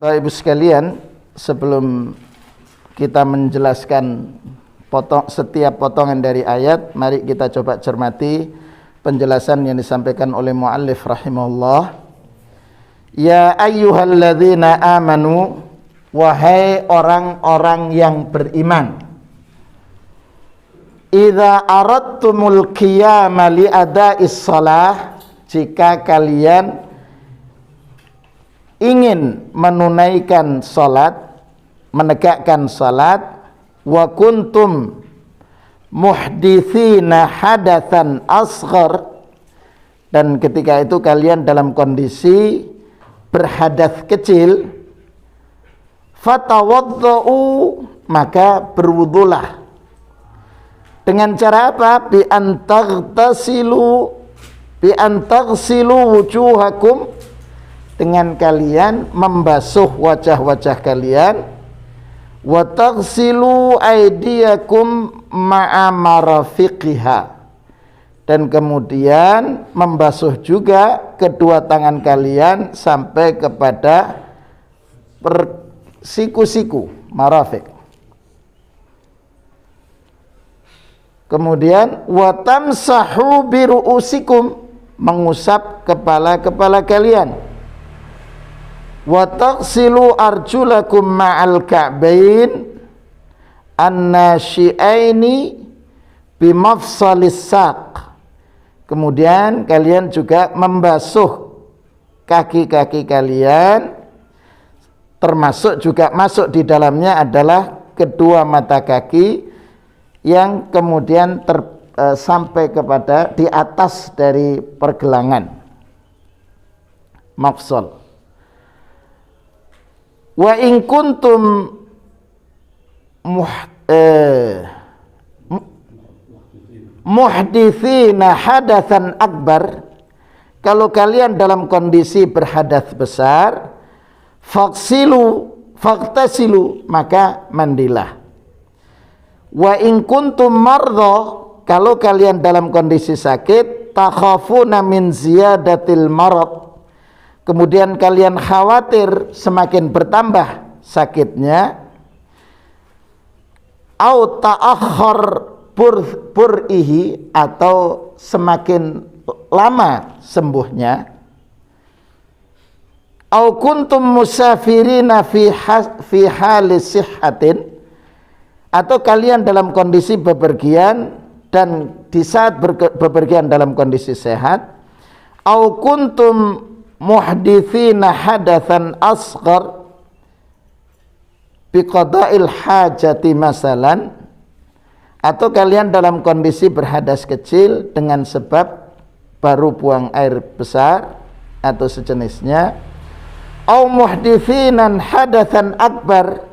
Bapak Ibu sekalian, sebelum kita menjelaskan setiap potongan dari ayat, mari kita coba cermati penjelasan yang disampaikan oleh muallif rahimahullah. Ya ayyuhalladzina amanu, wahai orang-orang yang beriman, idza aradtumul qiyama li ada'is shalah, jika kalian ingin menunaikan salat, menegakkan salat, wa kuntum muhditsina hadatsan asghar, dan ketika itu kalian dalam kondisi berhadas kecil, fatawaddau, maka berwudulah. Dengan cara apa? Bi antaghsilu wujuhakum, dengan kalian membasuh wajah-wajah kalian, wa taghsilu aydiyakum ma'a marafiqiha, dan kemudian membasuh juga kedua tangan kalian sampai kepada siku-siku marafiq. Kemudian wa tamsahu bi ru'usikum, mengusap kepala-kepala kalian. Wa taghsilu arjulakum ma'al ka'bain an-nashi'aini bimafsalis saq. Kemudian kalian juga membasuh kaki-kaki kalian, termasuk juga masuk di dalamnya adalah kedua mata kaki yang kemudian sampai kepada di atas dari pergelangan, mafsal. Wa in kuntum muhditsina hadatsan akbar, kalau kalian dalam kondisi berhadas besar, faghtasilu, maka mandilah. Wa in kuntum mardha, kalau kalian dalam kondisi sakit, takhafuna min ziyadatil marad, kemudian kalian khawatir semakin bertambah sakitnya, au ta'akhkhar bur'ihi, atau semakin lama sembuhnya, au kuntum musafirina fi halis sihhatin, atau kalian dalam kondisi bepergian dan di saat bepergian dalam kondisi sehat, au kuntum muhditsina hadatsan asghar biqada'il hajati masalan, atau kalian dalam kondisi berhadas kecil dengan sebab baru buang air besar atau sejenisnya, au muhditsina hadatsan akbar,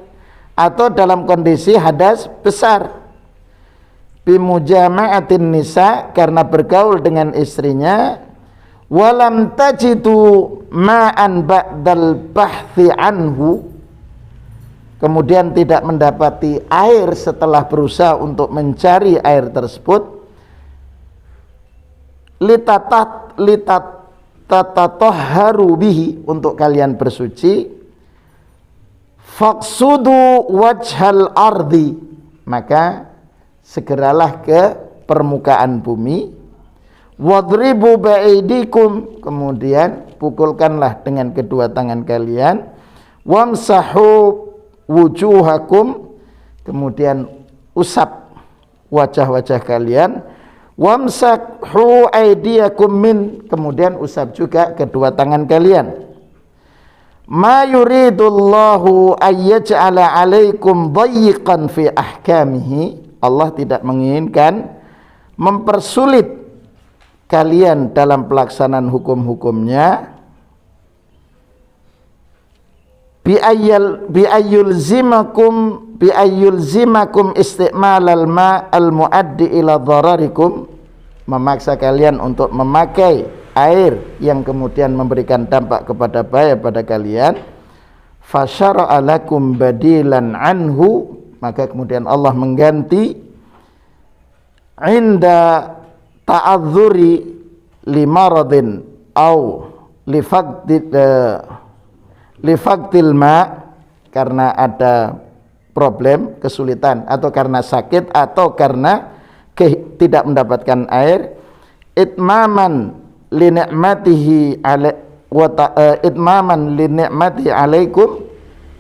atau dalam kondisi hadas besar, bimujama'atin nisa, karena bergaul dengan istrinya, walam tajidu ma'an ba'dal bahthi anhu, kemudian tidak mendapati air setelah berusaha untuk mencari air tersebut, litatahharu bihi, untuk kalian bersuci, faqsudu wajhal ardi, maka segeralah ke permukaan bumi, wadribu ba'aidikum, kemudian pukulkanlah dengan kedua tangan kalian, wamsahu wujuhakum, kemudian usap wajah-wajah kalian, wamsahu aydiyakum min, kemudian usap juga kedua tangan kalian. Ma yuridullahu ayyaj'ala 'alaikum dhayyiqan fi ahkamihi, Allah tidak menginginkan mempersulit kalian dalam pelaksanaan hukum-hukumnya, biayyulzimakum isti'malal ma'al muaddi ila dhararikum, memaksa kalian untuk memakai air yang kemudian memberikan dampak kepada bahaya pada kalian, fasyara'a lakum badilan anhu, maka kemudian Allah mengganti inda ta'adzuri limaradin au Lifaqtil ma, karena ada problem, kesulitan, atau karena sakit, atau karena tidak mendapatkan air. Itmaman li ni'matihi itmaman li ni'matihi alaikum,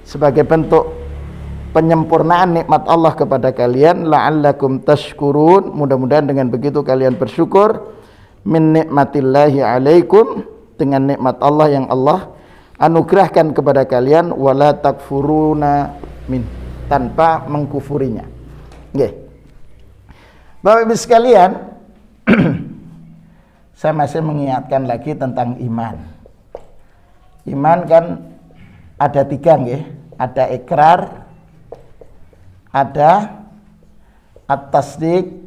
sebagai bentuk penyempurnaan nikmat Allah kepada kalian. La'allakum tashkurun, mudah-mudahan dengan begitu kalian bersyukur. Min nikmatillahi alaikum, dengan nikmat Allah yang Allah anugerahkan kepada kalian. Wala takfuruna min, tanpa mengkufurinya. Nggih. Bapak Ibu sekalian, saya masih mengingatkan lagi tentang iman. Iman kan ada 3 nggih. Ada ikrar, ada at-tasdiq,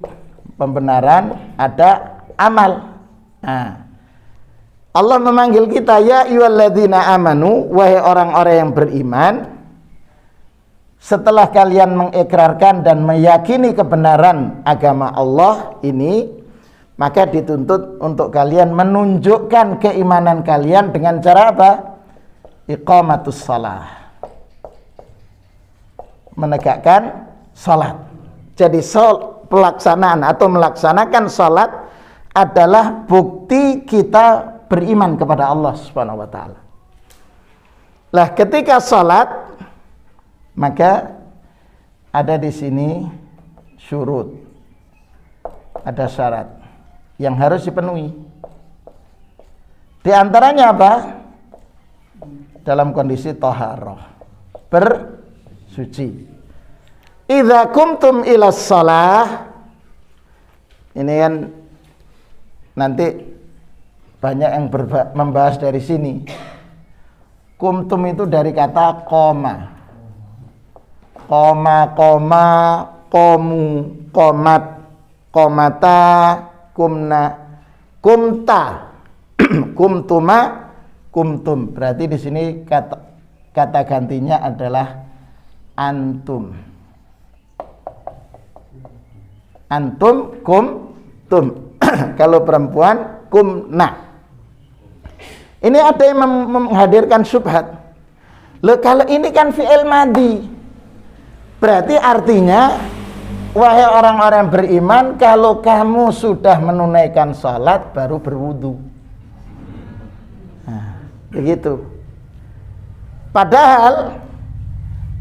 pembenaran, ada amal. Nah, Allah memanggil kita, ya ayyuhalladzina amanu, wahai orang-orang yang beriman. Setelah kalian mengikrarkan dan meyakini kebenaran agama Allah ini, maka dituntut untuk kalian menunjukkan keimanan kalian dengan cara apa? Iqamatus shalah, menegakkan salat. Jadi pelaksanaan atau melaksanakan salat adalah bukti kita beriman kepada Allah Subhanahu wa taala. Lah, ketika salat, maka ada di sini syurut, ada syarat yang harus dipenuhi. Di antaranya apa? Dalam kondisi thaharah, bersuci. Idza kumtum ilas shalah, ini kan nanti banyak yang membahas dari sini. Kumtum itu dari kata koma. Koma, komu, komat, komata, kumna, kumta, kumtuma, kumtum. Berarti di sini kata gantinya adalah antum. Antum, kumtum. Kalau perempuan, kumna. Ini ada yang menghadirkan syubhat. Loh, kalau ini kan fi'il madhi, berarti artinya, wahai orang-orang beriman, kalau kamu sudah menunaikan salat baru berwudu. Nah, begitu. Padahal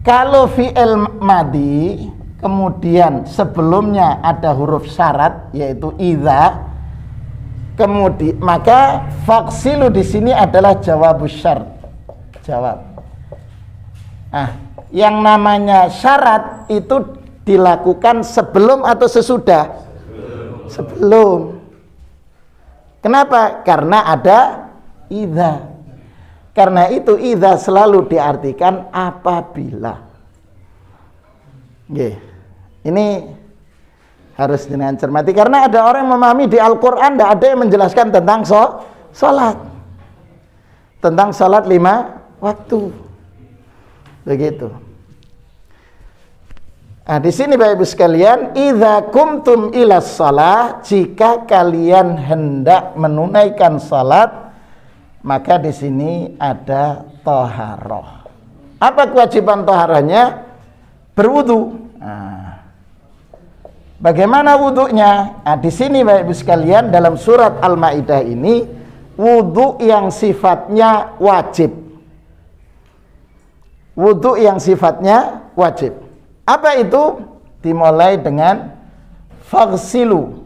kalau fi'il madhi kemudian sebelumnya ada huruf syarat yaitu idza, kemudian maka faksilu di sini adalah jawabus syart. Jawab. Yang namanya syarat itu dilakukan sebelum atau sesudah? Sebelum. Kenapa? Karena ada idza. Karena itu idza selalu diartikan apabila. Nggih. Ini harus dengan cermati, karena ada orang yang memahami di Al-Qur'an tidak ada yang menjelaskan tentang salat. Tentang salat 5 waktu. Begitu. Nah, di sini Bapak Ibu sekalian, idza kumtum ilas shalah, jika kalian hendak menunaikan salat, maka di sini ada thaharah. Apa kewajiban thaharahnya? Berwudu. Nah, bagaimana wudunya? Nah, di sini Bapak Ibu sekalian, dalam surat Al-Maidah ini wudu yang sifatnya wajib. Wudu yang sifatnya wajib. Apa itu? Dimulai dengan faghsilu,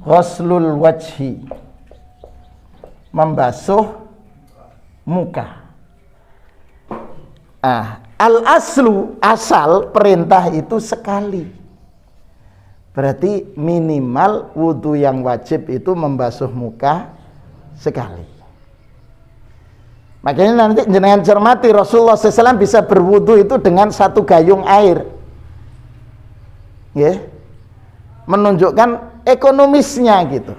ghuslul wajhi, membasuh muka. Al-aslu, asal perintah itu sekali. Berarti minimal wudu yang wajib itu membasuh muka sekali. Makanya nanti jenengan cermati, Rasulullah SAW bisa berwudu itu dengan 1 gayung air. Ya, menunjukkan ekonomisnya gitu.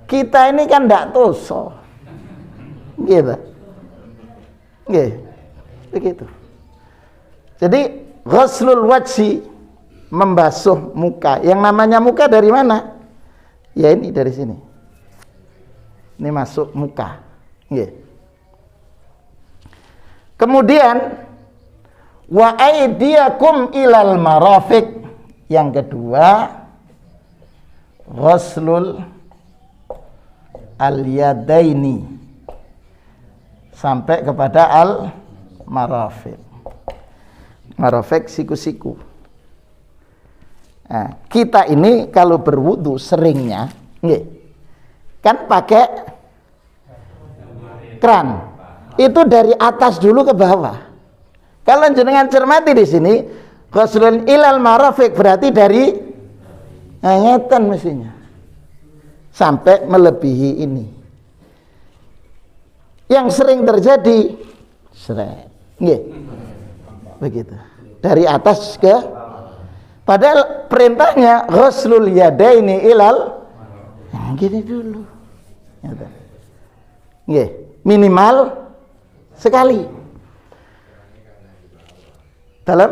Kita ini kan tidak toso, gitu. Begitu. Jadi ghuslul wajhi, membasuh muka. Yang namanya muka dari mana? Ya ini dari sini. Ini masuk muka. Kemudian wa aydiyakum ilal marafiq. Yang kedua, ghuslul al-yadaini sampai kepada al-marafiq. Marafiq siku-siku. Nah, kita ini kalau berwudu seringnya kan pakai keran. Itu dari atas dulu ke bawah. Kalau jenengan cermati di sini, ghuslun ilal marafiq berarti dari ngeten mestinya sampai melebihi ini. Yang sering terjadi begitu. Dari atas ke, padahal perintahnya ghuslul yadaini ilal gini dulu. Minimal sekali dalam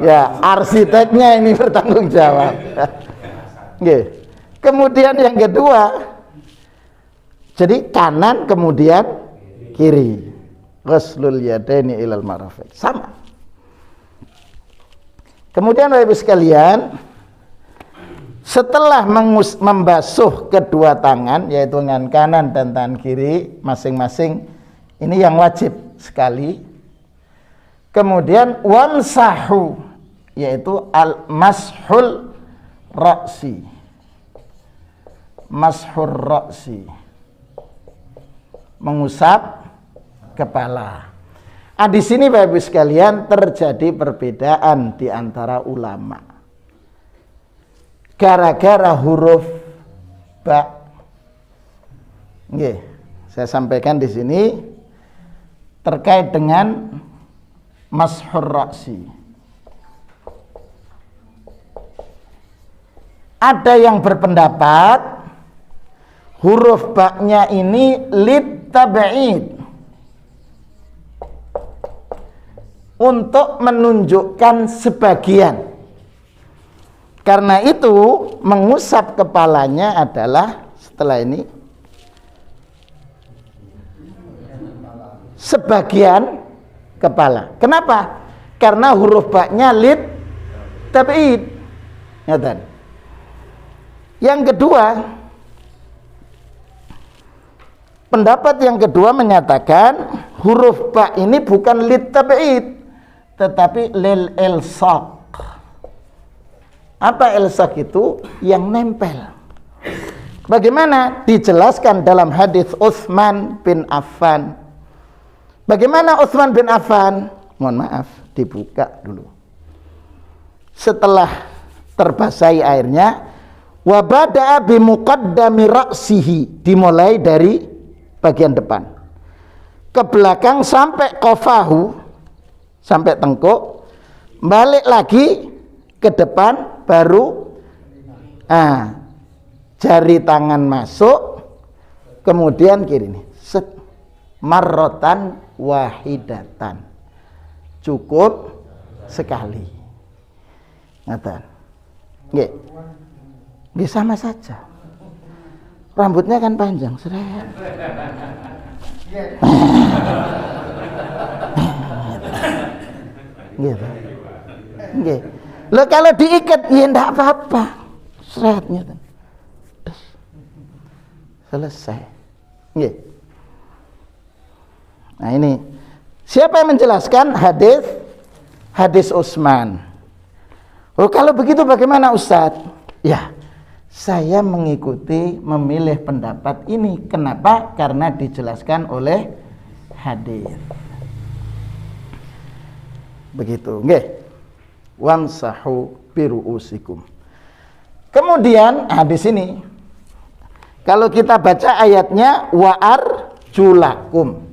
ya arsiteknya ini bertanggung jawab. Kemudian yang kedua, jadi kanan kemudian kiri, ghuslul yadaini ilal marafiq, sama. Kemudian Bapak Ibu sekalian, setelah membasuh kedua tangan, yaitu tangan kanan dan tangan kiri masing-masing, ini yang wajib sekali. Kemudian wamsahu, yaitu al-mashul ra'si, mashur ra'si, mengusap kepala. Di sini Bapak Ibu sekalian terjadi perbedaan di antara ulama. Gara-gara huruf ba. Saya sampaikan di sini terkait dengan mashur ra'si. Ada yang berpendapat huruf ba-nya ini lit tab'id, untuk menunjukkan sebagian. Karena itu mengusap kepalanya adalah setelah ini sebagian kepala. Kenapa? Karena huruf ba-nya lit tab'id. Yang kedua, pendapat yang kedua menyatakan huruf ba ini bukan lit tab'id, tetapi lil ilsaq. Apa ilsaq itu? Yang nempel. Bagaimana? Dijelaskan dalam hadis Utsman bin Affan. Bagaimana Utsman bin Affan? Mohon maaf, dibuka dulu. Setelah terbasahi airnya, wa bada'a bi muqaddami ra'sihi, dimulai dari bagian depan ke belakang sampai qafahu, sampai tengkuk, balik lagi ke depan, baru jari tangan masuk, kemudian kiri nih, set, marrotan wahidatan, cukup sekali. Ngatan. Nggih sama saja. Rambutnya kan panjang, seret. Gitu. Nggih. Loh kalau diikat ya enggak apa-apa. Seretnya. Selesai. Nggih. Nah ini siapa yang menjelaskan? Hadis Utsman. Oh kalau begitu bagaimana Ustadz? Ya, saya mengikuti, memilih pendapat ini. Kenapa? Karena dijelaskan oleh hadis. Begitu, nggih. Wamsahu biruusikum. Kemudian di sini kalau kita baca ayatnya wa arjulakum.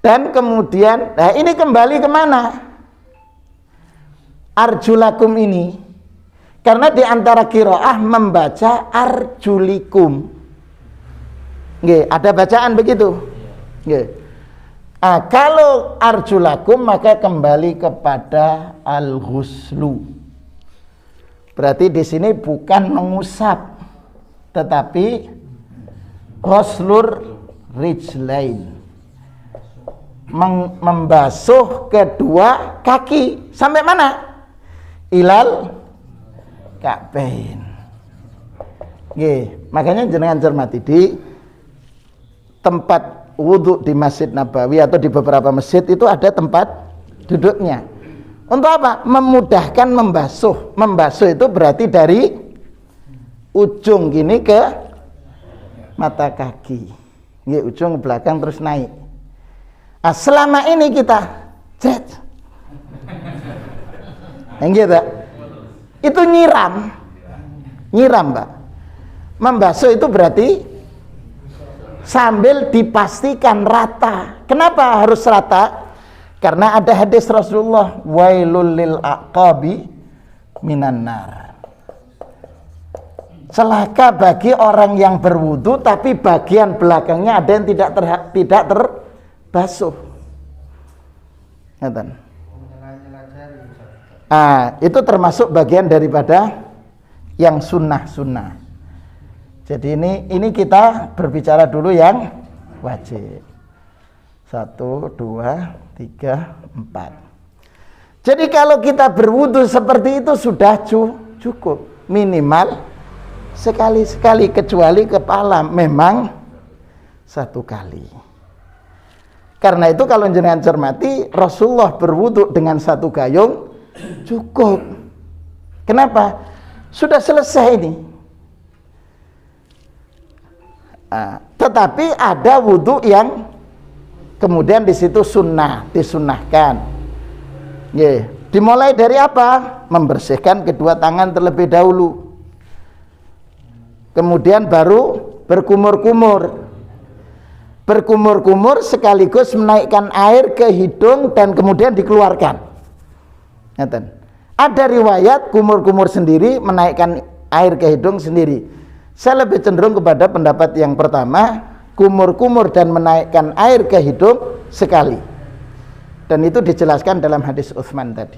Dan kemudian, nah ini kembali kemana? Arjulakum ini, karena di antara qiraah membaca arjulikum. Nggih, ada bacaan begitu. Nggih. Kalau arjulakum maka kembali kepada al-ghuslu. Berarti di sini bukan mengusap, tetapi ghuslur rijlain, membasuh kedua kaki sampai mana? Ilal ka'bain. Nggih, makanya jenengan cermati di tempat wudhu di Masjid Nabawi atau di beberapa masjid itu ada tempat duduknya. Untuk apa? Memudahkan membasuh. Membasuh itu berarti dari ujung gini ke mata kaki. Nggih, ujung ke belakang terus naik. Nah, selama ini kita gitu. Itu nyiram, Pak. Membasuh itu berarti sambil dipastikan rata. Kenapa harus rata? Karena ada hadis Rasulullah, wailul lil aqabi minan nar. Celaka bagi orang yang berwudu tapi bagian belakangnya ada yang tidak terbasuh. Itu termasuk bagian daripada yang sunnah. Jadi ini kita berbicara dulu yang wajib. 1, 2, 3, 4. Jadi kalau kita berwudu seperti itu sudah cukup. Minimal sekali-sekali, kecuali kepala memang 1 kali. Karena itu kalau jenengan cermati, Rasulullah berwudu dengan 1 gayung cukup. Kenapa? Sudah selesai ini. Tetapi ada wudu yang kemudian di situ disunnahkan. Dimulai dari apa? Membersihkan kedua tangan terlebih dahulu. Kemudian baru berkumur-kumur. Berkumur-kumur sekaligus menaikkan air ke hidung dan kemudian dikeluarkan. Ada riwayat kumur-kumur sendiri, menaikkan air ke hidung sendiri. Saya lebih cenderung kepada pendapat yang pertama, kumur-kumur dan menaikkan air ke hidung sekali. Dan itu dijelaskan dalam hadis Utsman tadi.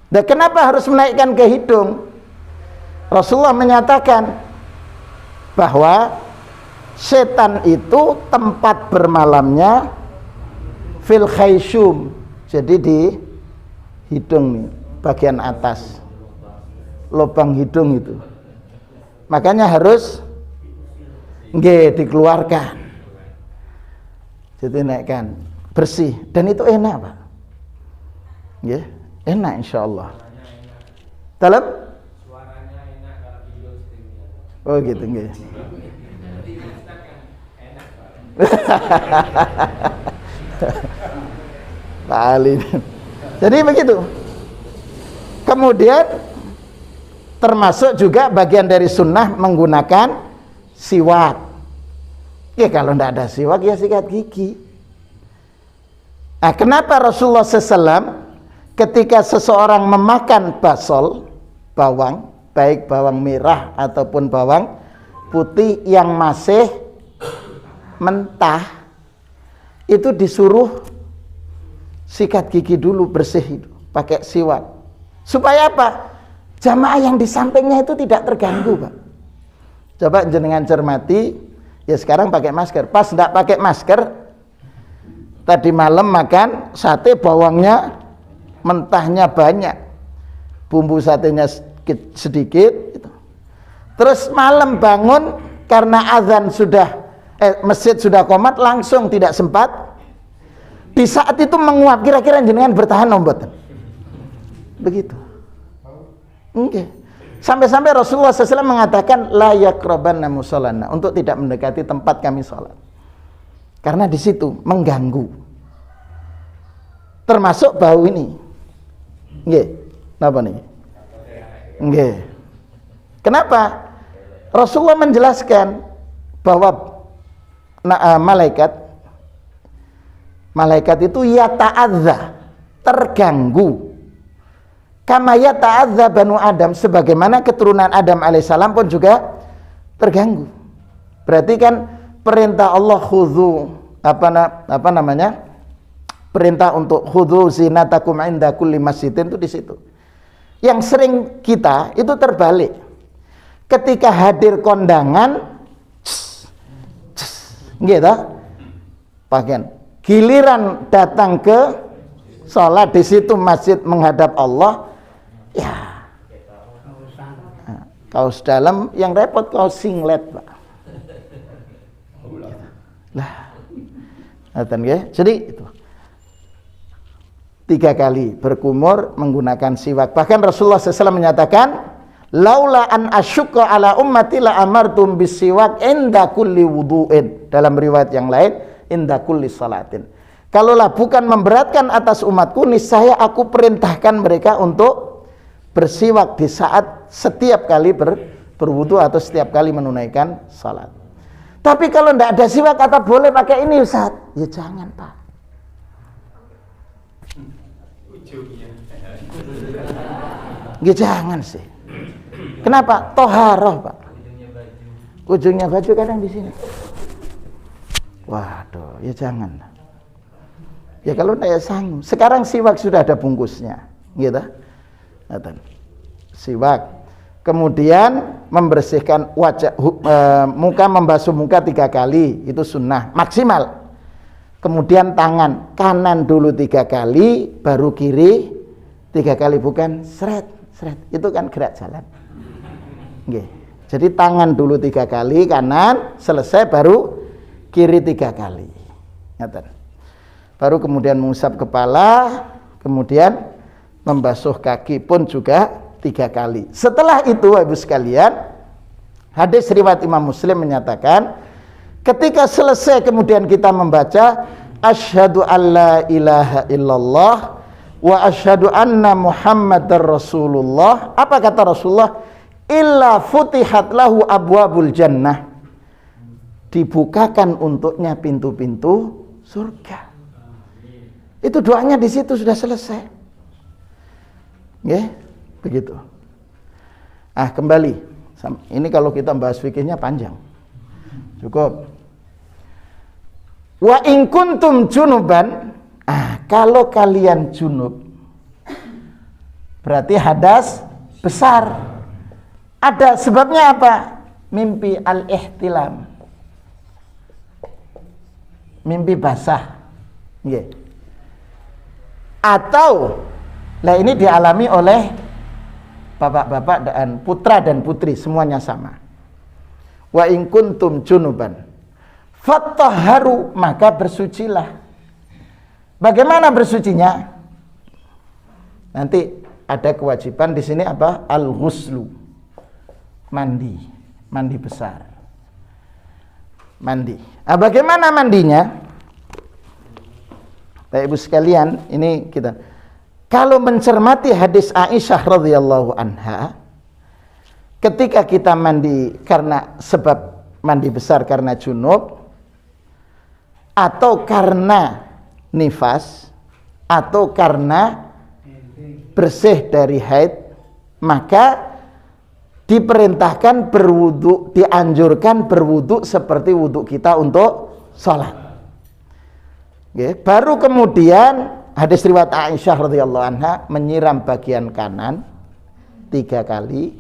Dan kenapa harus menaikkan ke hidung? Rasulullah menyatakan bahwa setan itu tempat bermalamnya fil khayshum. Jadi di hidung nih, bagian atas. Lubang hidung itu. Makanya harus dikeluarkan. Jadi naikkan, bersih, dan itu enak, Pak. Enak insyaallah. Dalam suaranya enak kalau video streaming. Oh gitu nggih. Pak Ali. Jadi begitu. Kemudian termasuk juga bagian dari sunnah menggunakan siwak. Kalau tidak ada siwak ya sikat gigi. Nah, kenapa Rasulullah SAW ketika seseorang memakan basol, bawang, baik bawang merah ataupun bawang putih yang masih mentah, itu disuruh sikat gigi dulu, bersih itu, pakai siwak. Supaya apa? Jamaah yang di sampingnya itu tidak terganggu, Pak. Coba jenengan cermati, ya sekarang pakai masker. Pas tidak pakai masker, tadi malam makan sate bawangnya mentahnya banyak, bumbu satenya sedikit. Terus malam bangun karena azan masjid sudah qomat, langsung tidak sempat. Di saat itu menguap, kira-kira jenengan bertahan nomboten? Begitu. Sampai-sampai Rasulullah SAW mengatakan la yaqrabanna musallana, untuk tidak mendekati tempat kami sholat, karena di situ mengganggu, termasuk bau ini. Kenapa nih? Kenapa? Rasulullah menjelaskan bahwa malaikat itu yata'adza, terganggu, kama yata'adza banu Adam, sebagaimana keturunan Adam alaihissalam pun juga terganggu. Berarti kan perintah Allah khudhu, perintah untuk khudhu zinatakum inda kulli masjidin itu di situ. Yang sering kita itu terbalik. Ketika hadir kondangan, gitu, bagian giliran datang ke sholat di situ masjid menghadap Allah, ya kaos dalam yang repot kaos singlet, Pak. Lah, jadi itu 3 kali berkumur menggunakan siwak. Bahkan Rasulullah SAW menyatakan, laula an asyukka ala ummati la amartum bisiwak inda kulli wudu'in. Dalam riwayat yang lain, inda kulli salatin. Kalaulah bukan memberatkan atas umatku, niscaya aku perintahkan mereka untuk bersiwak di saat setiap kali berwudu atau setiap kali menunaikan salat. Tapi kalau tidak ada siwak, kata boleh pakai ini, Ustaz. Ya jangan, Pak. Ya jangan sih. Kenapa? Toharoh, Pak. Ujungnya baju kadang di sini. Waduh, ya jangan. Ya kalau tidak sanggup. Sekarang siwak sudah ada bungkusnya, gitu. Siwak. Kemudian membersihkan wajah, muka, membasuh muka 3 kali, itu sunnah maksimal. Kemudian tangan kanan dulu 3 kali, baru kiri 3 kali, bukan seret, itu kan gerak jalan. Oke. Jadi tangan dulu 3 kali, kanan selesai, baru kiri 3 kali. Baru kemudian mengusap kepala, kemudian membasuh kaki pun juga 3 kali. Setelah itu, Ibu sekalian, hadis riwayat Imam Muslim menyatakan, ketika selesai kemudian kita membaca asyhadu alla ilaha illallah wa asyhadu anna muhammadar rasulullah, apa kata Rasulullah? Illa futihat lahu abwabul jannah, dibukakan untuknya pintu-pintu surga. Itu doanya di situ sudah selesai. Nggih, begitu. Kembali. Ini kalau kita bahas fikihnya panjang. Cukup. Wa in kuntum junuban, kalau kalian junub, berarti hadas besar. Ada sebabnya apa? Mimpi al-ihtilam, mimpi basah. Yeah. Atau, nah ini dialami oleh bapak-bapak dan putra dan putri, semuanya sama. Wa in kuntum junuban fattahharu, maka bersucilah. Bagaimana bersucinya? Nanti ada kewajiban di sini apa? Al-ghuslu. Mandi besar. Mandi. Bagaimana mandinya? Baik Ibu sekalian, ini kita kalau mencermati hadis Aisyah radhiyallahu anha, ketika kita mandi karena sebab mandi besar karena junub, atau karena nifas, atau karena bersih dari haid, maka diperintahkan berwudu, dianjurkan berwudu seperti wudu kita untuk sholat. Okay. Baru kemudian hadis riwayat Aisyah radhiyallahu anha, menyiram bagian kanan 3 kali,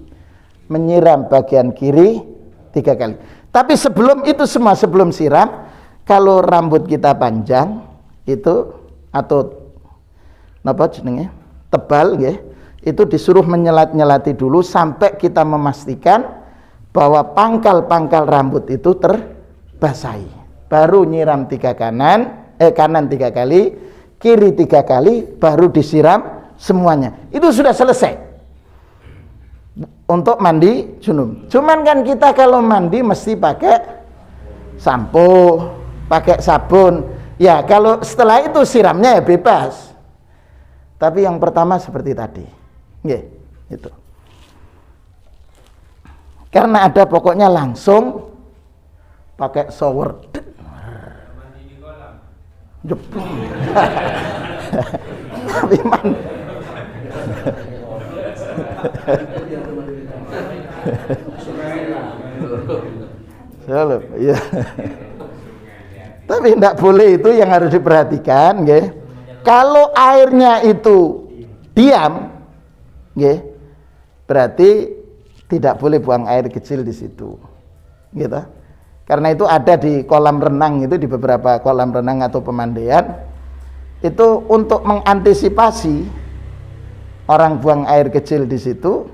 menyiram bagian kiri 3 kali. Tapi sebelum itu semua, sebelum siram, kalau rambut kita panjang itu atau napa jenenge tebal, nggih, itu disuruh menyelat-nyelati dulu sampai kita memastikan bahwa pangkal-pangkal rambut itu terbasahi. Baru nyiram 3 kanan 3 kali, kiri 3 kali, baru disiram semuanya. Itu sudah selesai untuk mandi junub. Cuman kan kita kalau mandi mesti pakai sampo, pakai sabun. Ya kalau setelah itu siramnya ya bebas. Tapi yang pertama seperti tadi. Nggih, itu. Karena ada pokoknya langsung pakai shower. Jeplong. Tapi ya. Tapi tidak boleh, itu yang harus diperhatikan, nggih. Kalau airnya itu diam, Nggih. Berarti tidak boleh buang air kecil di situ. Gitu. Karena itu ada di kolam renang itu, di beberapa kolam renang atau pemandian itu untuk mengantisipasi orang buang air kecil di situ.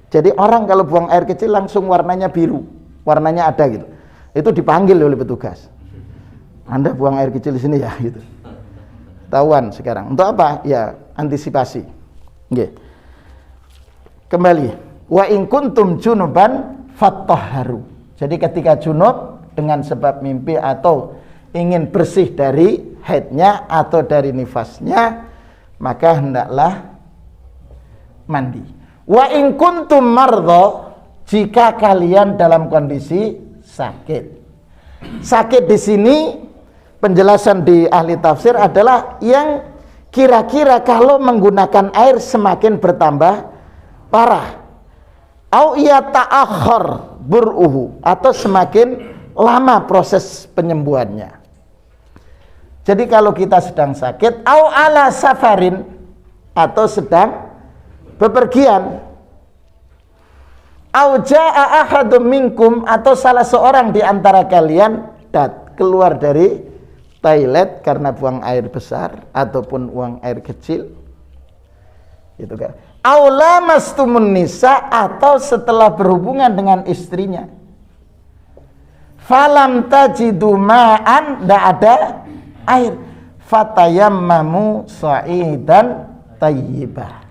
Jadi orang kalau buang air kecil langsung warnanya biru, warnanya ada gitu. Itu dipanggil oleh petugas. Anda buang air kecil di sini ya gitu. Tahuan sekarang. Untuk apa? Ya antisipasi. Nggih. Kembali. Wa in kuntum junuban fattahharu. Jadi ketika junub dengan sebab mimpi atau ingin bersih dari haidnya atau dari nifasnya, maka hendaklah mandi. Wa in kuntum mardha, jika kalian dalam kondisi sakit. Sakit di sini penjelasan di ahli tafsir adalah yang kira-kira kalau menggunakan air semakin bertambah parah. Au iya ta'akhir bur'uhu, atau semakin lama proses penyembuhannya. Jadi kalau kita sedang sakit, au ala safarin, atau sedang bepergian, au jaa ahadum minkum, atau salah seorang di antara kalian keluar dari toilet karena buang air besar ataupun buang air kecil, gitu kan. Au lamastumun nisa, atau setelah berhubungan dengan istrinya, falam tajidu ma'an, tidak ada air, fatayammamu sa'idan tayyibah,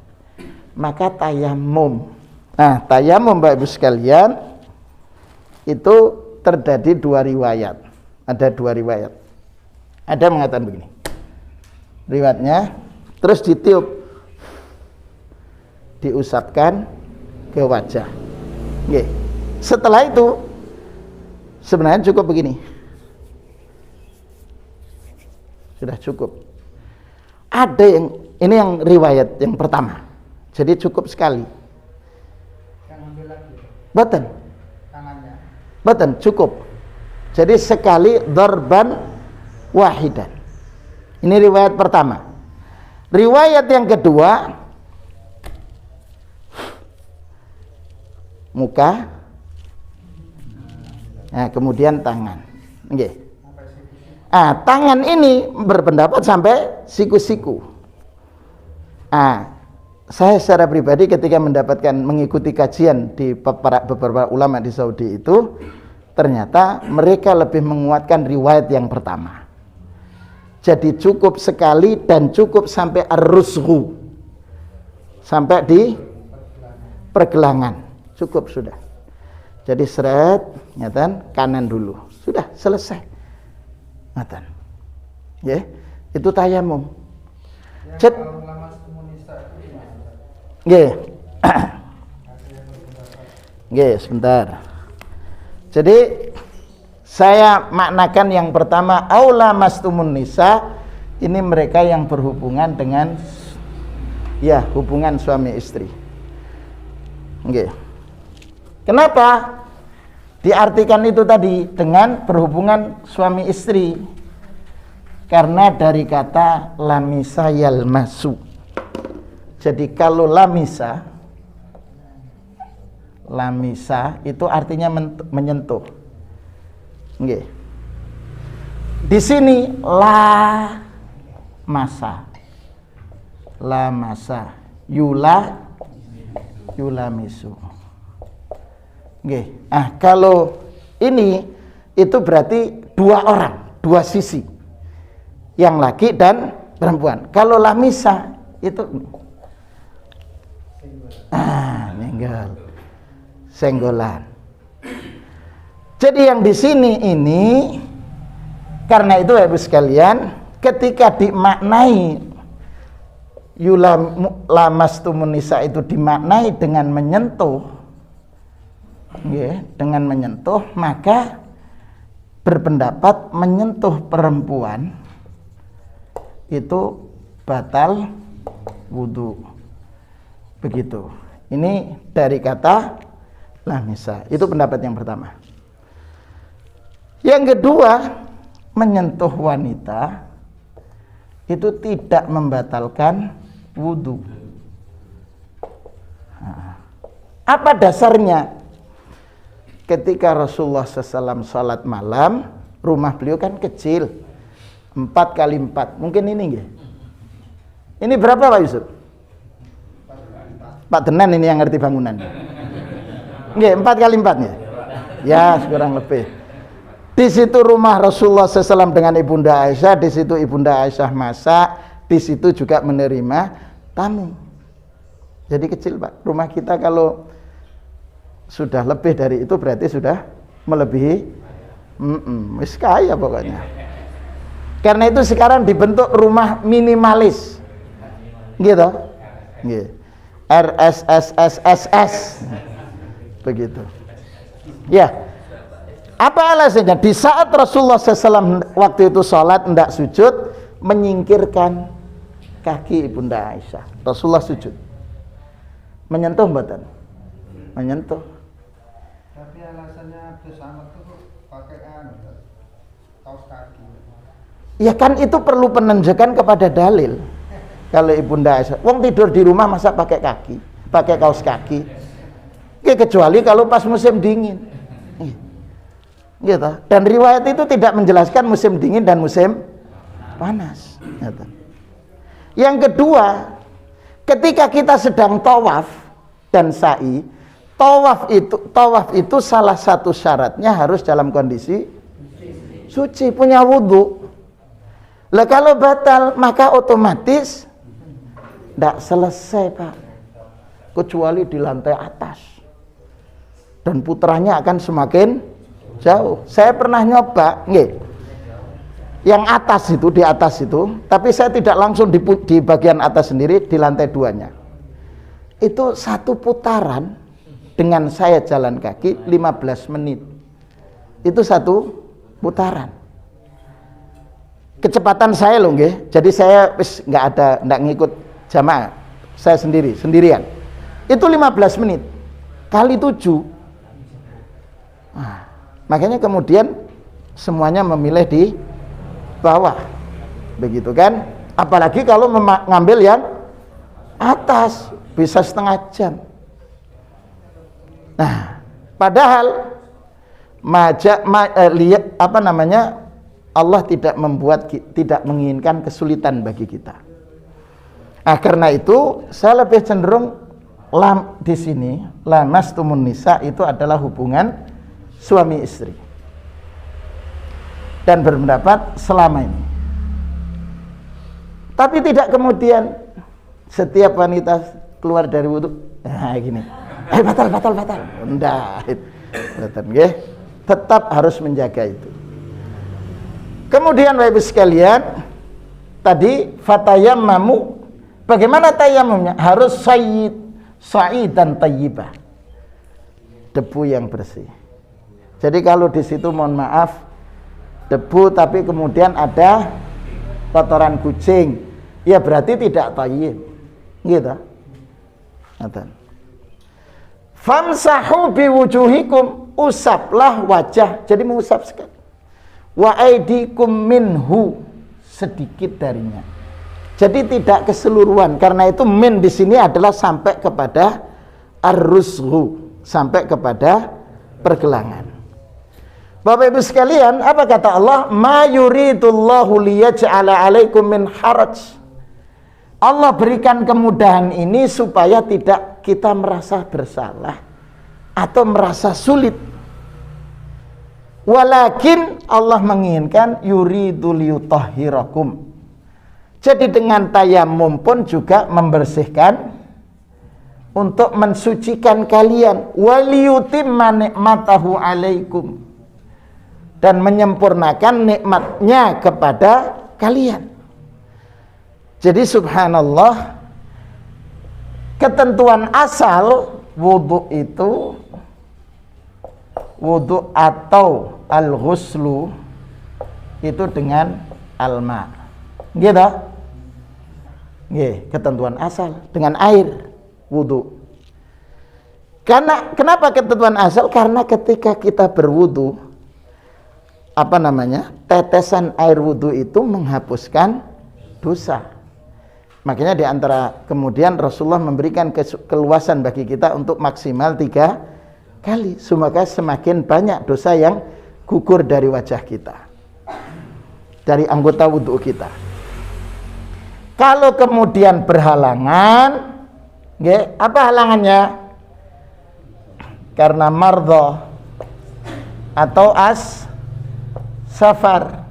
maka tayamum. Nah, tayamum Bapak Ibu sekalian itu terjadi dua riwayat. Ada dua riwayat. Ada mengatakan begini, riwayatnya terus ditiup, diusapkan ke wajah. Oke. Setelah itu sebenarnya cukup begini, sudah cukup. Ada yang ini yang riwayat yang pertama, jadi cukup sekali. Boten, boten cukup. Jadi sekali darban wahidan. Ini riwayat pertama. Riwayat yang kedua, muka, nah, kemudian tangan. Okay. Tangan ini berpendapat sampai siku-siku. Saya secara pribadi ketika mengikuti kajian di beberapa ulama di Saudi itu, ternyata mereka lebih menguatkan riwayat yang pertama. Jadi cukup sekali dan cukup sampai ar-rusghu, sampai di pergelangan. Cukup sudah. Jadi seret, ngatan, kanan dulu. Sudah selesai. Ngatan. Ya, itu tayamum. Cet. Nggih. Nggih, sebentar. Jadi saya maknakan yang pertama, aula mastumun nisa, ini mereka yang berhubungan dengan hubungan suami istri. Nggih. Kenapa diartikan itu tadi dengan berhubungan suami istri? Karena dari kata lamisa yalmasu. Jadi kalau lamisa itu artinya menyentuh. Nggih. Di sini la masa, yulamisu. Nggih. Kalau ini itu berarti dua orang, dua sisi, yang laki dan perempuan. Kalau lamisa itu nyenggol, senggolan. Jadi yang di sini ini, karena itu Ibu sekalian, ketika dimaknai lamastumun nisa itu dimaknai dengan menyentuh, dengan menyentuh, maka berpendapat menyentuh perempuan itu batal wudu. Begitu. Ini dari kata lamisa. Itu pendapat yang pertama. Yang kedua, menyentuh wanita itu tidak membatalkan wudu. Apa dasarnya? Ketika Rasulullah SAW sholat malam, rumah beliau kan kecil, 4 kali 4, mungkin ini nggih. Ini berapa Pak Yusuf? Pak Denan ini yang ngerti bangunan. Nggih, 4 kali 4 ya? Ya, kurang lebih. Di situ rumah Rasulullah SAW dengan Ibunda Aisyah, di situ Ibunda Aisyah masak, di situ juga menerima tamu. Jadi kecil Pak. Rumah kita kalau sudah lebih dari itu berarti sudah melebihi wis kaya pokoknya. Karena itu sekarang dibentuk rumah minimalis. Gitu. Nggih. RSSSSS. Begitu. Ya. Apa alasannya? Di saat Rasulullah SAW waktu itu sholat hendak sujud, menyingkirkan kaki Ibunda Aisyah. Rasulullah sujud. Menyentuh mboten? Menyentuh. Tapi alasannya bersama itu pakai kaos kaki. Ya kan itu perlu penunjukan kepada dalil. Kalau Ibunda Aisyah, wong tidur di rumah masa pakai kaki, pakai kaos kaki. Ya, kecuali kalau pas musim dingin. Gitu. Dan riwayat itu tidak menjelaskan musim dingin dan musim panas. Gitu. Yang kedua, ketika kita sedang tawaf dan sa'i, tawaf itu salah satu syaratnya harus dalam kondisi suci, punya wudhu. Lah kalau batal maka otomatis tidak selesai Pak, kecuali di lantai atas, dan putranya akan semakin jauh. Saya pernah nyoba, yang atas itu, di atas itu, tapi saya tidak langsung di bagian atas sendiri, di lantai 2-nya. Itu satu putaran dengan saya jalan kaki 15 menit. Itu satu putaran. Kecepatan saya loh nggih. Jadi saya nggak ngikut jamaah. Saya sendirian. Itu 15 menit kali 7. Nah, makanya kemudian semuanya memilih di bawah. Begitu kan? Apalagi kalau ngambil yang atas bisa setengah jam. Nah, padahal Allah tidak menginginkan kesulitan bagi kita. Karena itu saya lebih cenderung di sini lamastumun nisa itu adalah hubungan suami istri. Dan berpendapat selama ini. Tapi tidak kemudian setiap wanita keluar dari wudu, gini. Batal. Enggak. Tetap harus menjaga itu. Kemudian Bapak Ibu sekalian, tadi fatayammamu, bagaimana tayamumnya? Harus sa'idan tayyibah. Debu yang bersih. Jadi kalau di situ mohon maaf debu tapi kemudian ada kotoran kucing, ya berarti tidak tayyib. Gitu. Famsahu biwujuhikum, usaplah wajah. Jadi mengusap sekali. Wa aidikum minhu, sedikit darinya. Jadi tidak keseluruhan. Karena itu min di sini adalah sampai kepada ar-rusghu, sampai kepada pergelangan. Bapak Ibu sekalian, apa kata Allah? Ma yuridullahu liyaj'ala 'alaikum min haraj. Allah berikan kemudahan ini supaya tidak kita merasa bersalah atau merasa sulit. Walakin Allah menginginkan yuridu liyutahhirakum. Jadi dengan tayamum pun juga membersihkan, untuk mensucikan kalian, waliyutimma ni'matahu 'alaikum, dan menyempurnakan nikmatnya kepada kalian. Jadi subhanallah, ketentuan asal wudu itu, wudu atau al-ghuslu itu dengan alma. Gitu? Ketentuan asal dengan air wudu. Kenapa ketentuan asal? Karena ketika kita berwudu, tetesan air wudu itu menghapuskan dosa. Makanya di antara kemudian Rasulullah memberikan keluasan bagi kita untuk maksimal 3 kali, supaya semakin banyak dosa yang gugur dari wajah kita, dari anggota wudhu kita. Kalau kemudian berhalangan, apa halangannya? Karena mardha atau safar,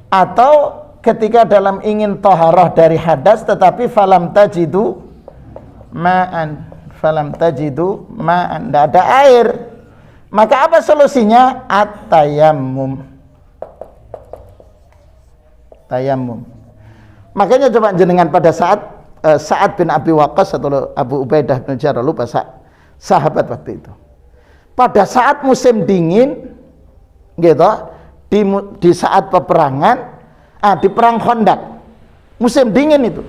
atau ketika dalam ingin toharoh dari hadas tetapi falam tajidu ma'an, tidak ada air, maka apa solusinya? At-tayammum. Makanya coba jenengan pada saat Sa'ad bin Abi Waqqas atau Abu Ubaidah bin Jarrah, lupa sahabat waktu itu, pada saat musim dingin gitu, di saat peperangan, di perang Khandaq, musim dingin itu,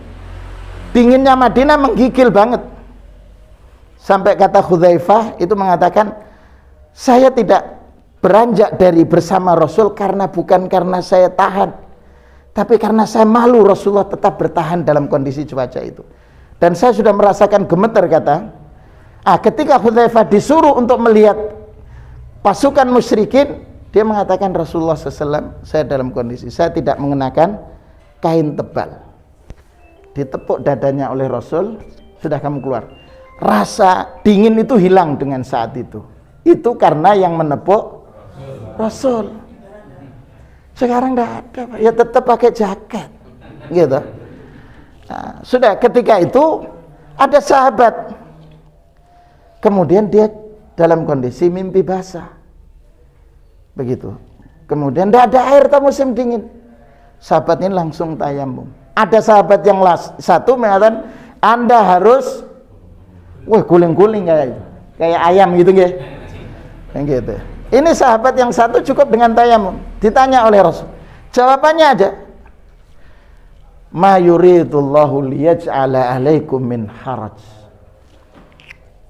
dinginnya Madinah menggigil banget, sampai kata Hudzaifah itu mengatakan, saya tidak beranjak dari bersama Rasul bukan karena saya tahan, tapi karena saya malu Rasulullah tetap bertahan dalam kondisi cuaca itu, dan saya sudah merasakan gemeter, kata. Ketika Hudzaifah disuruh untuk melihat pasukan musyrikin, dia mengatakan, Rasulullah SAW, saya dalam kondisi saya tidak mengenakan kain tebal. Ditepuk dadanya oleh Rasul, sudah kamu keluar. Rasa dingin itu hilang dengan saat itu. Itu karena yang menepuk Rasul. Sekarang tidak ada, ya tetap pakai jaket, gitu. Sudah ketika itu ada sahabat, kemudian dia dalam kondisi mimpi basah. Begitu. Kemudian tidak ada air musim dingin. Sahabat ini langsung tayamum. Ada sahabat yang satu mengatakan, Anda harus guling-guling kayak ayam gitu nggih. Yang gitu. Ini sahabat yang satu cukup dengan tayamum. Ditanya oleh Rasul. Jawabannya aja. Ma yuridullahu liyaj'ala 'alaikum min haraj.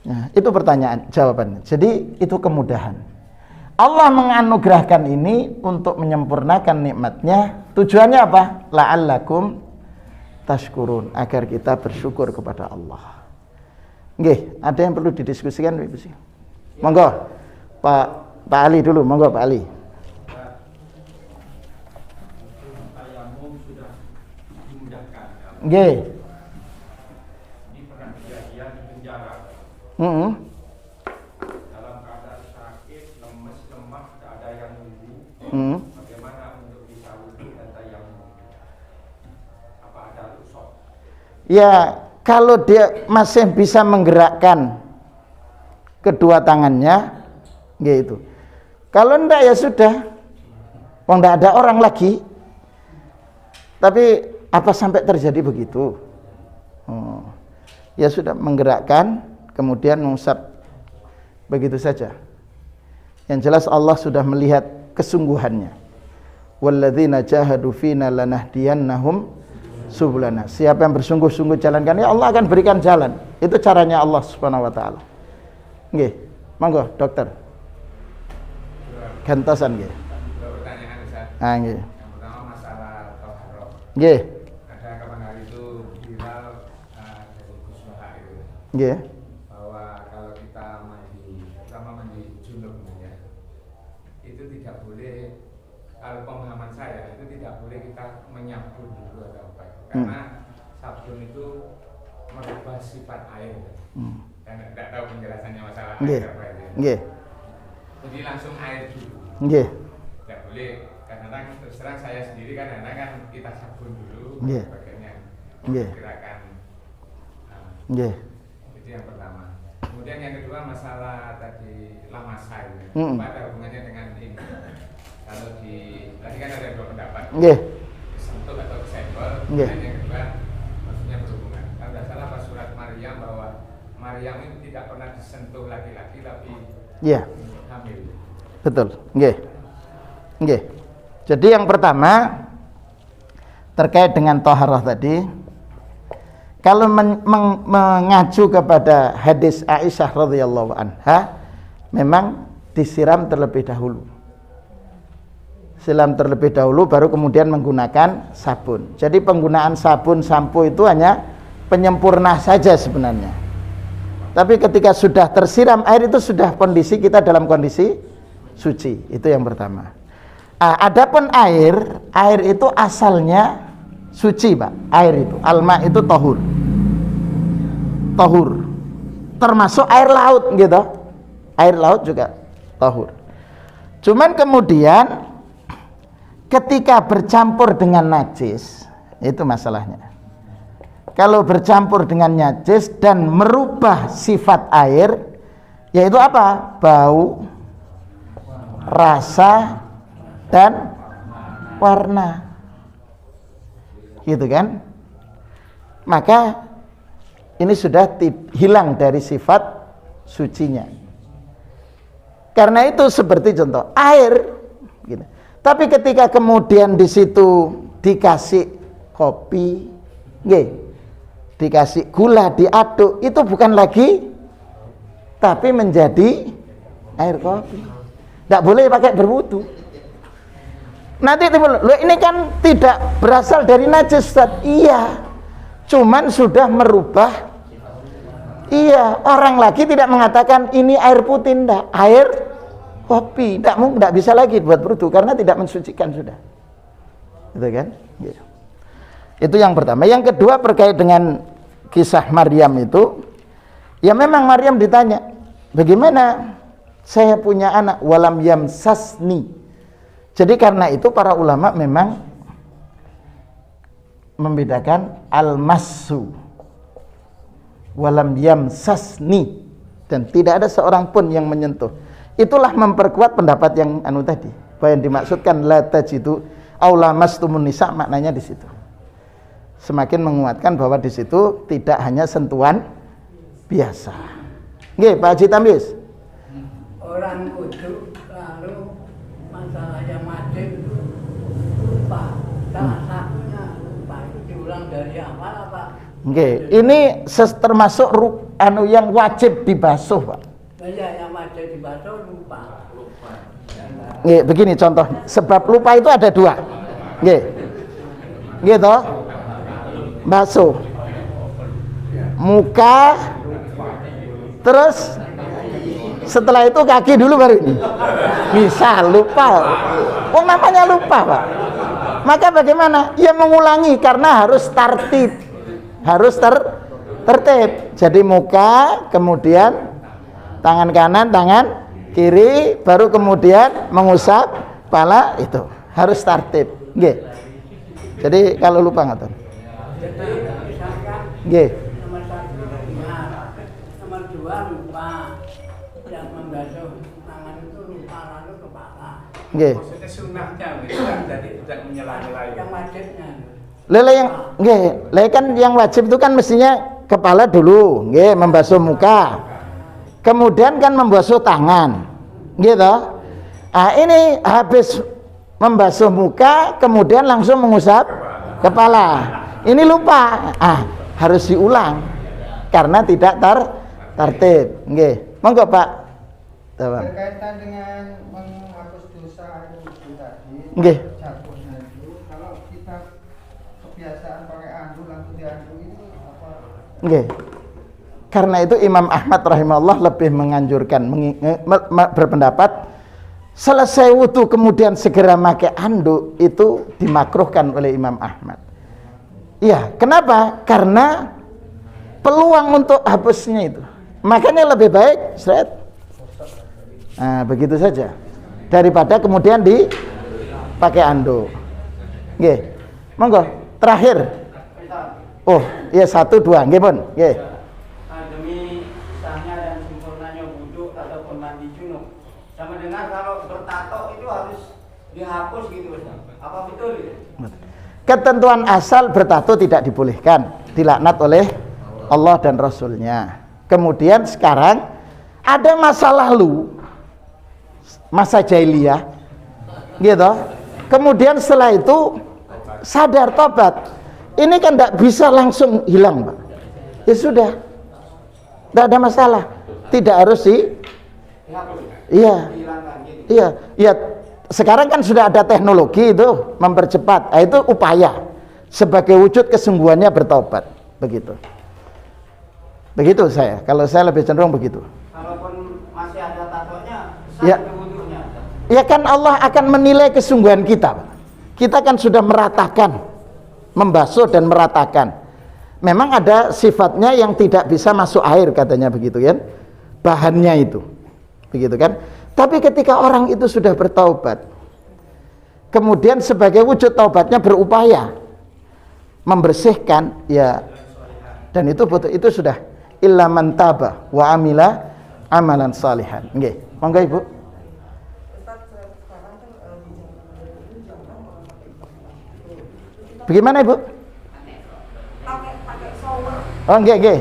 Nah, itu pertanyaan jawabannya. Jadi itu kemudahan. Allah menganugerahkan ini untuk menyempurnakan nikmatnya. Tujuannya apa? La'allakum tashkurun, agar kita bersyukur kepada Allah. Nggih, ada yang perlu didiskusikan, Ibu sih? Monggo. Pak Ali dulu, monggo Pak Ali. Tayamum sudah dimudahkan. Nggih. Ini pernah kejadian di penjara. Dalam keadaan sakit, lemes, lemah, tak ada yang wudhu. Bagaimana untuk bisa wudhu dan tayamum? Apa ada rukhsah? Ya, kalau dia masih bisa menggerakkan kedua tangannya, gitu. Kalau enggak ya sudah, enggak ada orang lagi. Tapi apa sampai terjadi begitu? Ya sudah, menggerakkan, kemudian mengusap, begitu saja. Yang jelas Allah sudah melihat kesungguhannya. Walladzina jahadu fina lanahdiyannahum subulana. Siapa yang bersungguh-sungguh jalankan, ya Allah akan berikan jalan. Itu caranya Allah Subhanahu wa taala. Nggih, monggo dokter. Gantosan nggih. Dua pertanyaan, Ustaz. Nggih. Yang pertama masalah thaharah. Nggih. Ada kapan hari itu viral dari Gus Bahar itu. Nggih. Bahwa kalau kita mandi, terutama mandi junub ya, itu tidak boleh, kalau pemahaman saya itu tidak boleh kita menyabun dulu atau apa, karena sabun itu merubah sifat air. Dan tidak tahu penjelasannya masalah air apa itu. Nggih. Jadi langsung air dulu. Nggih. Tidak boleh, kadang-kadang terus terang saya sendiri kadang-kadang kan kita sabun dulu, Nggih. sebagainya, Nggih. gerakan. Nggih. Itu yang pertama. Kemudian yang kedua masalah tadi lamasai. Mm. Apa ada hubungannya dengan ini? Kalau di tadi kan ada dua pendapat. Nggih. Sentuh atau senggol. Nggih. Dan yang kedua maksudnya berhubungan. Kalau tidak salah pas surat Maryam bahwa Maryam itu tidak pernah disentuh laki-laki tapi Iya. hamil. Betul. Nggih. Nggih. Jadi yang pertama terkait dengan thaharah tadi, kalau mengacu kepada hadis Aisyah radhiyallahu anha, memang disiram terlebih dahulu silam terlebih dahulu baru kemudian menggunakan sabun. Jadi penggunaan sabun sampo itu hanya penyempurna saja sebenarnya. Tapi ketika sudah tersiram air itu sudah kondisi kita dalam kondisi suci. Itu yang pertama. Adapun air itu asalnya suci, Pak. Air itu, alma itu tahur. Tahur. Termasuk air laut gitu. Air laut juga tahur. Cuman kemudian ketika bercampur dengan najis, itu masalahnya. Kalau bercampur dengan najis dan merubah sifat air, yaitu apa? Bau, rasa, dan warna. Gitu kan? Maka ini sudah hilang dari sifat sucinya. Karena itu seperti contoh air gitu. Tapi ketika kemudian di situ dikasih kopi, dikasih gula, diaduk, itu bukan lagi, tapi menjadi air kopi. Tidak boleh pakai berwudu. Nanti timbul, loh ini kan tidak berasal dari najis, Ustaz. Iya, cuman sudah merubah. Iya, orang lagi tidak mengatakan ini air putih, enggak, air kopi, enggak bisa lagi buat berwudu karena tidak mensucikan sudah. Gitu kan? Gitu. Itu yang pertama. Yang kedua terkait dengan kisah Maryam itu, ya memang Maryam ditanya, bagaimana saya punya anak walam yamsasni. Jadi karena itu para ulama memang membedakan al-massu walam yamsasni, dan tidak ada seorang pun yang menyentuh. Itulah memperkuat pendapat yang tadi, bahwa yang dimaksudkan la tajidu aw lamastumun nisa, maknanya di situ. Semakin menguatkan bahwa di situ tidak hanya sentuhan biasa. Nggih, Pak Haji Tambis. Orang wudu lalu masalah yang wajib lupa. Salah satunya lupa, itu diulang dari awal apa? Nggih, ini termasuk yang wajib dibasuh, Pak. Iya, yang wajib dibasuh lupa. Nggih, begini contoh. Sebab lupa itu ada dua. Nggih. Nggih toh? Basuh muka, terus setelah itu kaki dulu baru ini. Bisa lupa. Oh, namanya lupa, Pak. Maka bagaimana? Ya mengulangi karena harus tertib. Harus tertib. Jadi muka, kemudian tangan kanan, tangan kiri, baru kemudian mengusap kepala, itu harus tertib. Nggih. Jadi kalau lupa ngaten. Jadi misalkan nomor 1 ingat, nomor 2 lupa, yang membasuh tangan itu lupa, lalu kepala. Maksudnya sunnahnya itu kan jadi tidak menyela-nyela. Yang wajibnya. Lele yang kan yang wajib itu kan mestinya kepala dulu, membasuh muka. Kemudian kan membasuh tangan. Gitu. Ini habis membasuh muka kemudian langsung mengusap kepala. Ini lupa. Harus diulang karena tidak tertib. Nggih. Monggo, Pak. Berkaitan dengan menghapus dosa itu tadi. Nggih. Jatuhnya itu kalau kita kebiasaan pakai anduk langsung dianduk ini apa? Nggih. Karena itu Imam Ahmad rahimahullah lebih menganjurkan berpendapat selesai wudu kemudian segera pakai anduk, itu dimakruhkan oleh Imam Ahmad. Iya, kenapa? Karena peluang untuk hapusnya itu. Makanya lebih baik straight. Nah, begitu saja. Daripada kemudian dipakai anduk. Nggih. Monggo, terakhir. Oh, iya 1 2, nggih, Pun. Nggih. Demi sahnya dan sempurnanya wudu ataupun mandi junub. Sama dengan kalau bertato itu harus dihapus gitu, Ustaz. Apa betul itu? Ketentuan asal bertato tidak dibolehkan, dilaknat oleh Allah dan Rasulnya. Kemudian sekarang ada masa lalu, masa jahiliyah, gitu. Kemudian setelah itu sadar tobat. Ini kan tidak bisa langsung hilang, Pak. Ya sudah, tidak ada masalah. Tidak harus iya, iya. sekarang kan sudah ada teknologi itu mempercepat. Itu upaya sebagai wujud kesungguhannya bertaubat, begitu. Begitu saya. Kalau saya lebih cenderung begitu. Kalaupun masih ada tatonya, Ya. wudhunya. Ya kan Allah akan menilai kesungguhan kita. Kita kan sudah meratakan, membasuh dan meratakan. Memang ada sifatnya yang tidak bisa masuk air katanya begitu kan. Bahannya itu. Begitu kan? Tapi ketika orang itu sudah bertaubat, kemudian sebagai wujud taubatnya berupaya membersihkan, ya, dan itu betul, itu sudah illa man taba wa amila amalan salihan. Nggih, monggo Ibu. Bagaimana Ibu? Pakai shower. Oh, nggih, nggih.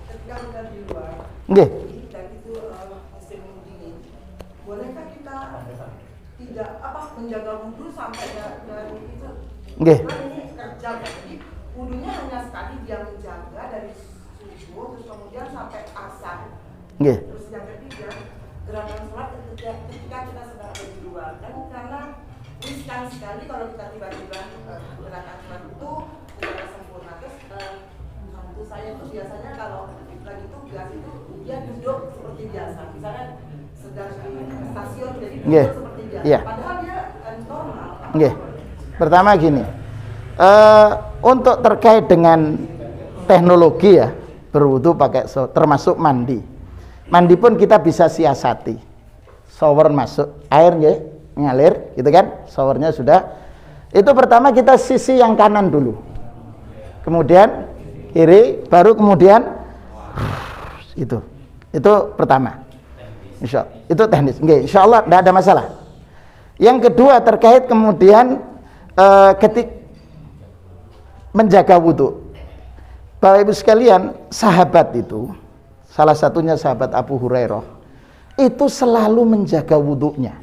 Ketika kita di luar Nggih. dan itu musim dingin, bolehkah kita tidak menjaga wudhu sampai dari itu? Nggih. Karena ini kerja, jadi wudhunya hanya sekali dia menjaga dari subuh terus kemudian sampai asar. Nggih. Terus yang ketiga, gerakan sholat ketika kita sedang ada di luar, kan karena riskan sekali kalau kita tiba-tiba gerakan sholat itu tidak sempurna. Terus mantu saya itu biasanya kalau lagi tugas itu dia duduk seperti biasa, misalnya sedang di stasiun jadi duduk Nggih. seperti biasa, Iya. padahal dia normal. Nggih. Pertama gini, untuk terkait dengan teknologi ya, berwudu pakai termasuk mandi. Mandi pun kita bisa siasati. Shower masuk, air nggih, ngalir, gitu kan? Showernya sudah. Itu pertama kita sisi yang kanan dulu. Kemudian kiri, baru kemudian itu. Itu pertama. Itu teknis. Nggih, insyaallah tidak ada masalah. Yang kedua terkait kemudian ketik menjaga wudhu. Bapak Ibu sekalian, sahabat itu, salah satunya sahabat Abu Hurairah, itu selalu menjaga wudhunya.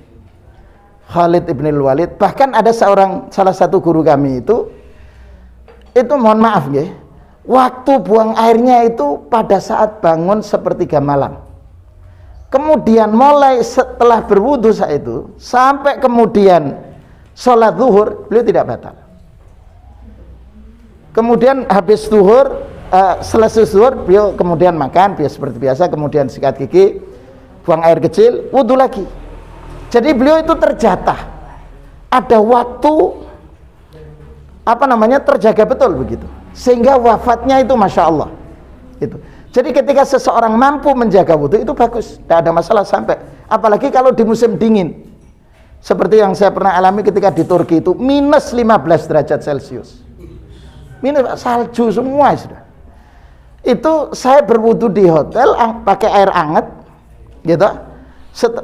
Khalid ibn Walid, bahkan ada salah satu guru kami itu mohon maaf nggih, waktu buang airnya itu pada saat bangun sepertiga malam. Kemudian mulai setelah berwudu saat itu sampai kemudian sholat zuhur, beliau tidak batal. Kemudian habis zuhur, selesai zuhur, beliau kemudian makan seperti biasa, kemudian sikat gigi, buang air kecil, wudu lagi. Jadi beliau itu terjatah, ada waktu terjaga betul begitu, sehingga wafatnya itu masya Allah. Itu. Jadi ketika seseorang mampu menjaga wudu itu bagus, tidak ada masalah sampai. Apalagi kalau di musim dingin, seperti yang saya pernah alami ketika di Turki itu minus 15 derajat Celcius, minus salju semua sudah. Itu saya berwudu di hotel pakai air hangat, gitu,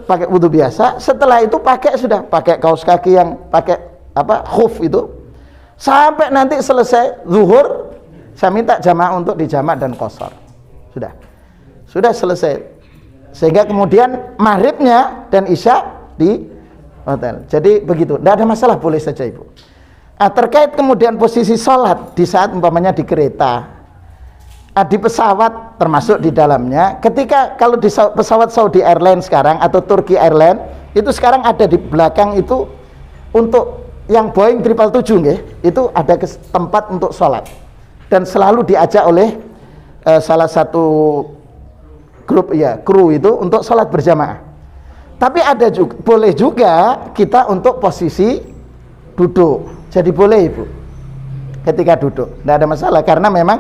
pakai wudu biasa. Setelah itu pakai kaos kaki yang pakai khuf itu, sampai nanti selesai zuhur, saya minta jamaah untuk dijamak dan qashar. Sudah selesai, sehingga kemudian maghribnya dan isya di hotel. Jadi begitu, tidak ada masalah, boleh saja Ibu. Terkait kemudian posisi sholat di saat umpamanya di kereta, di pesawat termasuk di dalamnya. Ketika kalau di pesawat Saudi Airlines sekarang atau Turki Airlines itu sekarang ada di belakang itu untuk yang Boeing 777 nggih, itu ada tempat untuk sholat dan selalu diajak oleh salah satu grup kru itu untuk sholat berjamaah. Tapi ada juga, boleh juga kita untuk posisi duduk. Jadi boleh Ibu ketika duduk, tidak ada masalah, karena memang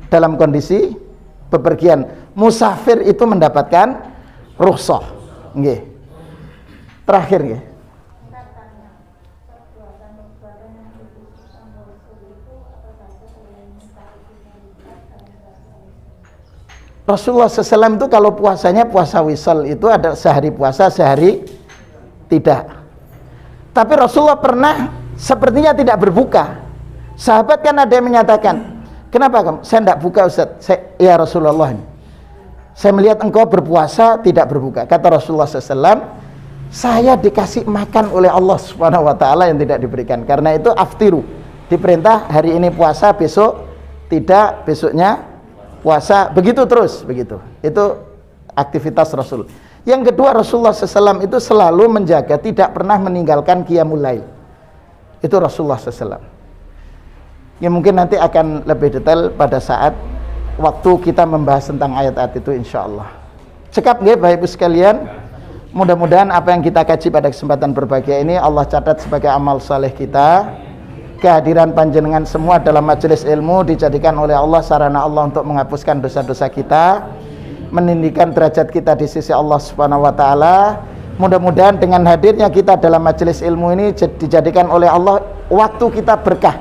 dalam kondisi bepergian musafir itu mendapatkan rukhsah. Nggih. Terakhir nggih. Rasulullah SAW itu kalau puasanya puasa wisal, itu ada sehari puasa, sehari tidak. Tapi Rasulullah pernah sepertinya tidak berbuka. Sahabat kan ada yang menyatakan, kenapa kamu? Saya tidak buka Ustaz. Ya Rasulullah, saya melihat engkau berpuasa tidak berbuka. Kata Rasulullah SAW, saya dikasih makan oleh Allah Subhanahu Wa Taala yang tidak diberikan. Karena itu aftiru, diperintah hari ini puasa, besok tidak, besoknya puasa, begitu terus, begitu. Itu aktivitas Rasul. Yang kedua, Rasulullah SAW itu selalu menjaga, tidak pernah meninggalkan qiyamul lail. Itu Rasulullah SAW. Ya mungkin nanti akan lebih detail pada saat waktu kita membahas tentang ayat-ayat itu insyaallah. Cekap nggih Bapak Ibu sekalian. Mudah-mudahan apa yang kita kaji pada kesempatan berbahagia ini Allah catat sebagai amal saleh kita. Kehadiran panjenengan semua dalam majelis ilmu dijadikan oleh Allah sarana Allah untuk menghapuskan dosa-dosa kita, meninggikan derajat kita di sisi Allah Subhanahu wa taala. Mudah-mudahan dengan hadirnya kita dalam majelis ilmu ini dijadikan oleh Allah waktu kita berkah.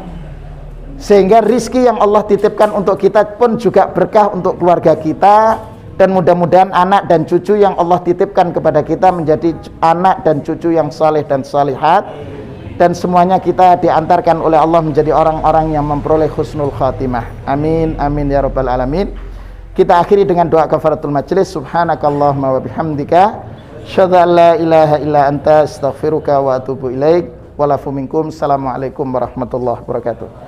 Sehingga rizki yang Allah titipkan untuk kita pun juga berkah untuk keluarga kita, dan mudah-mudahan anak dan cucu yang Allah titipkan kepada kita menjadi anak dan cucu yang saleh dan salihat, dan semuanya kita diantarkan oleh Allah menjadi orang-orang yang memperoleh husnul khatimah. Amin amin ya rabbal alamin. Kita akhiri dengan doa kafaratul majlis. Subhanakallahumma wa bihamdika asyhadu an la ilaha illa anta astaghfiruka wa atubu ilaik. Walafu minkum. Assalamualaikum warahmatullahi wabarakatuh.